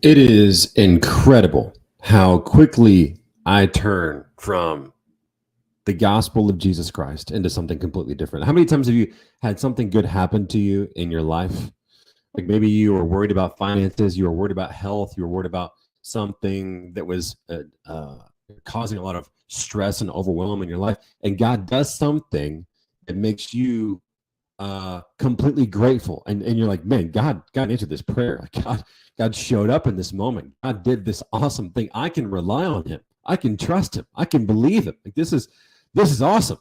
It is incredible how quickly I turn from the gospel of Jesus Christ into something completely different. How many times have you had something good happen to you in your life? Like maybe you were worried about finances, you were worried about health, you were worried about something that was causing a lot of stress and overwhelm in your life. And God does something that makes you completely grateful. And you're like, man, God answered this prayer. God showed up in this moment. God did this awesome thing. I can rely on him. I can trust him. I can believe him. Like this is awesome.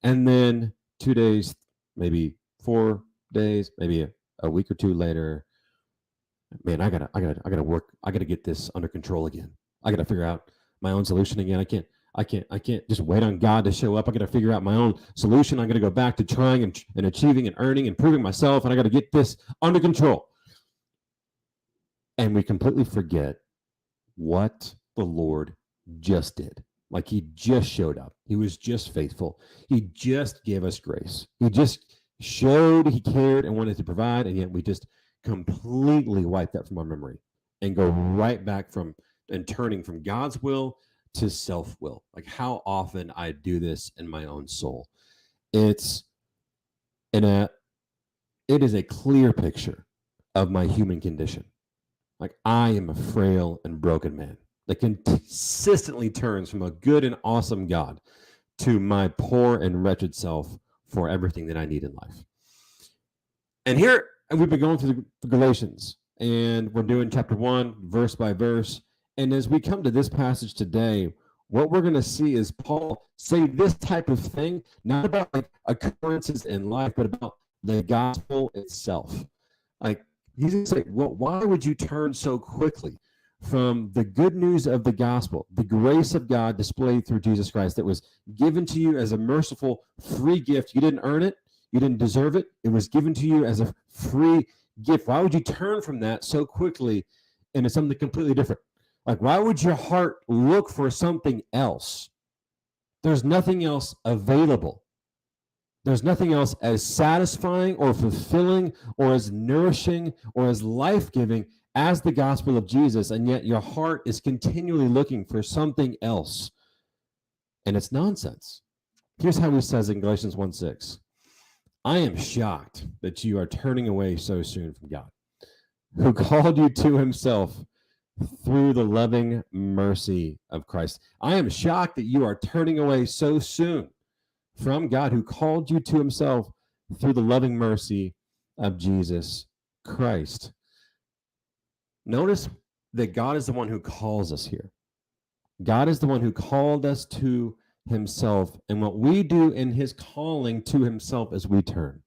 And then 2 days, maybe 4 days, maybe a week or two later, man, I gotta work. I gotta get this under control again. I gotta figure out my own solution again. I can't just wait on God to show up. I gotta figure out my own solution. I gotta go back to trying and achieving and earning and proving myself, and I gotta get this under control. And we completely forget what the Lord just did. Like he just showed up. He was just faithful. He just gave us grace. He just showed he cared and wanted to provide, and yet we just completely wipe that from our memory and go right back from and turning from God's will to self will. Like how often I do this in my own soul. It's in a it is a clear picture of my human condition. Like I am a frail and broken man that consistently turns from a good and awesome God to my poor and wretched self for everything that I need in life. And here, and we've been going through the Galatians, and we're doing chapter 1, verse by verse. And as we come to this passage today, what we're going to see is Paul say this type of thing, not about like occurrences in life, but about the gospel itself. Like he's going to say, well, why would you turn so quickly from the good news of the gospel, the grace of God displayed through Jesus Christ that was given to you as a merciful free gift? You didn't earn it. You didn't deserve it. It was given to you as a free gift. Why would you turn from that so quickly into something completely different? Like, why would your heart look for something else? There's nothing else available. There's nothing else as satisfying or fulfilling or as nourishing or as life-giving as the gospel of Jesus, and yet your heart is continually looking for something else. And it's nonsense. Here's how he says in Galatians 1:6. I am shocked that you are turning away so soon from God, who called you to himself through the loving mercy of Christ. I am shocked that you are turning away so soon from God, who called you to himself through the loving mercy of Jesus Christ. Notice that God is the one who calls us here. God is the one who called us to himself, and what we do in his calling to himself is we turn.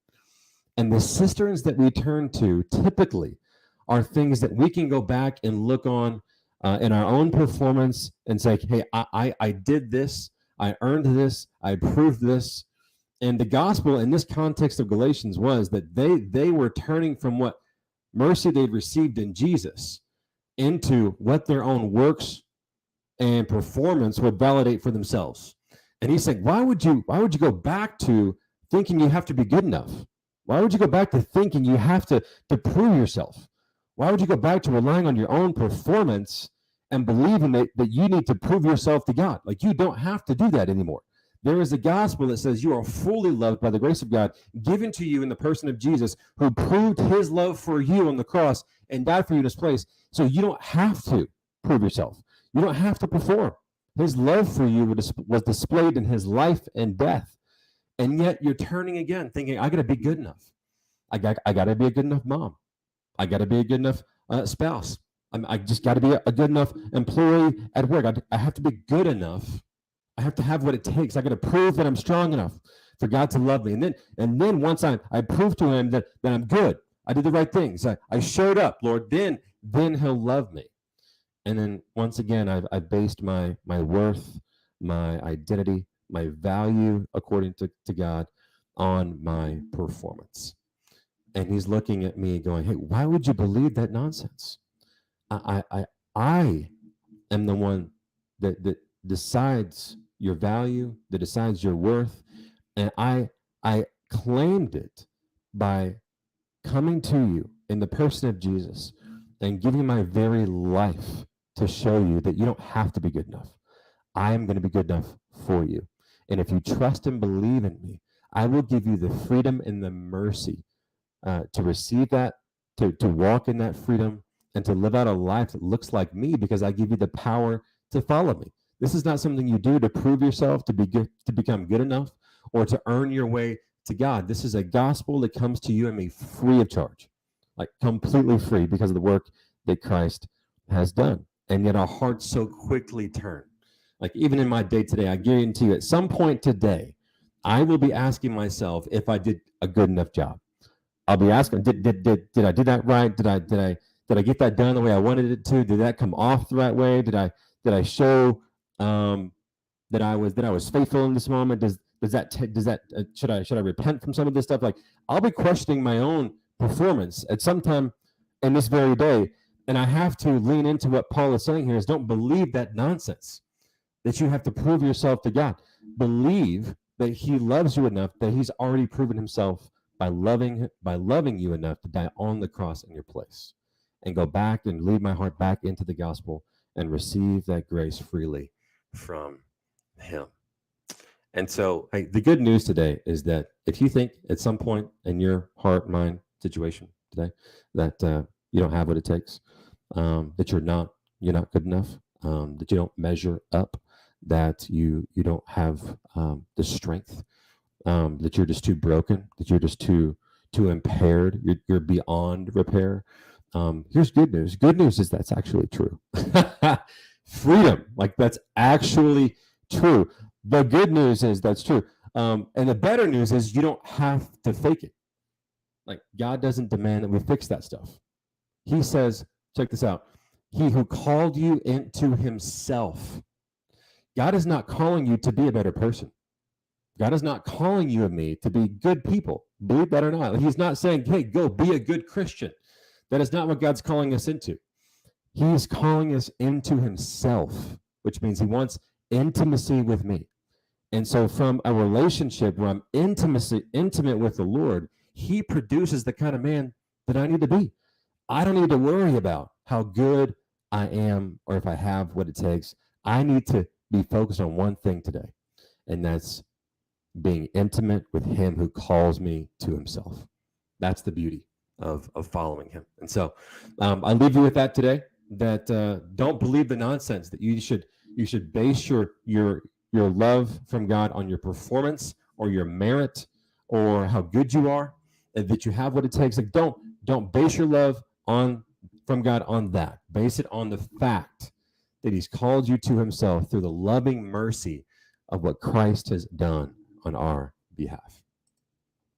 And the cisterns that we turn to typically are things that we can go back and look on in our own performance and say, hey, I did this, I earned this, I proved this. And the gospel in this context of Galatians was that they were turning from what mercy they'd received in Jesus into what their own works and performance would validate for themselves. And he's saying, why would you go back to thinking you have to be good enough? Why would you go back to thinking you have to prove yourself? Why would you go back to relying on your own performance and believing that you need to prove yourself to God? Like you don't have to do that anymore. There is a gospel that says you are fully loved by the grace of God given to you in the person of Jesus, who proved his love for you on the cross and died for you in his place. So you don't have to prove yourself. You don't have to perform. His love for you was displayed in his life and death. And yet you're turning again, thinking, I got to be good enough. I got to be a good enough mom. I got to be a good enough spouse. I just got to be a good enough employee at work. I have to be good enough. I have to have what it takes. I got to prove that I'm strong enough for God to love me. And then once I prove to him that I'm good, I did the right things. I showed up, Lord, then he'll love me. And then once again, I've based my worth, my identity, my value according to God on my performance. And he's looking at me going, hey, why would you believe that nonsense? I am the one that decides your value, that decides your worth. And I claimed it by coming to you in the person of Jesus and giving my very life to show you that you don't have to be good enough. I am going to be good enough for you. And if you trust and believe in me, I will give you the freedom and the mercy to receive that, to walk in that freedom, and to live out a life that looks like me, because I give you the power to follow me. This is not something you do to prove yourself, to be good, to become good enough, or to earn your way to God. This is a gospel that comes to you and me free of charge, like completely free, because of the work that Christ has done. And yet our hearts so quickly turn. Like even in my day today, I guarantee you at some point today, I will be asking myself if I did a good enough job. I'll be asking, did I do that right? Did I get that done the way I wanted it to? Did that come off the right way? Did I show that I was faithful in this moment? Does that should I repent from some of this stuff? Like I'll be questioning my own performance at some time in this very day, and I have to lean into what Paul is saying here: is don't believe that nonsense that you have to prove yourself to God. Believe that He loves you enough, that He's already proven Himself by loving you enough to die on the cross in your place, and go back and lead my heart back into the gospel and receive that grace freely from Him. And so the good news today is that if you think at some point in your heart, mind situation today that you don't have what it takes, that you're not good enough, that you don't measure up, that you don't have the strength, that you're just too broken, that you're just too impaired, you're beyond repair. Here's good news. Good news is that's actually true. Freedom, like that's actually true. The good news is that's true. And the better news is you don't have to fake it. Like God doesn't demand that we fix that stuff. He says, check this out. He who called you into Himself. God is not calling you to be a better person. God is not calling you and me to be good people. Believe that or not. He's not saying, hey, go be a good Christian. That is not what God's calling us into. He is calling us into Himself, which means He wants intimacy with me. And so from a relationship where I'm intimate with the Lord, He produces the kind of man that I need to be. I don't need to worry about how good I am or if I have what it takes. I need to be focused on one thing today, and that's being intimate with Him who calls me to Himself. That's the beauty of following Him. And so I leave you with that today, that don't believe the nonsense that you should base your love from God on your performance or your merit or how good you are, and that you have what it takes. Like don't base your love from God on that. Base it on the fact that He's called you to Himself through the loving mercy of what Christ has done on our behalf.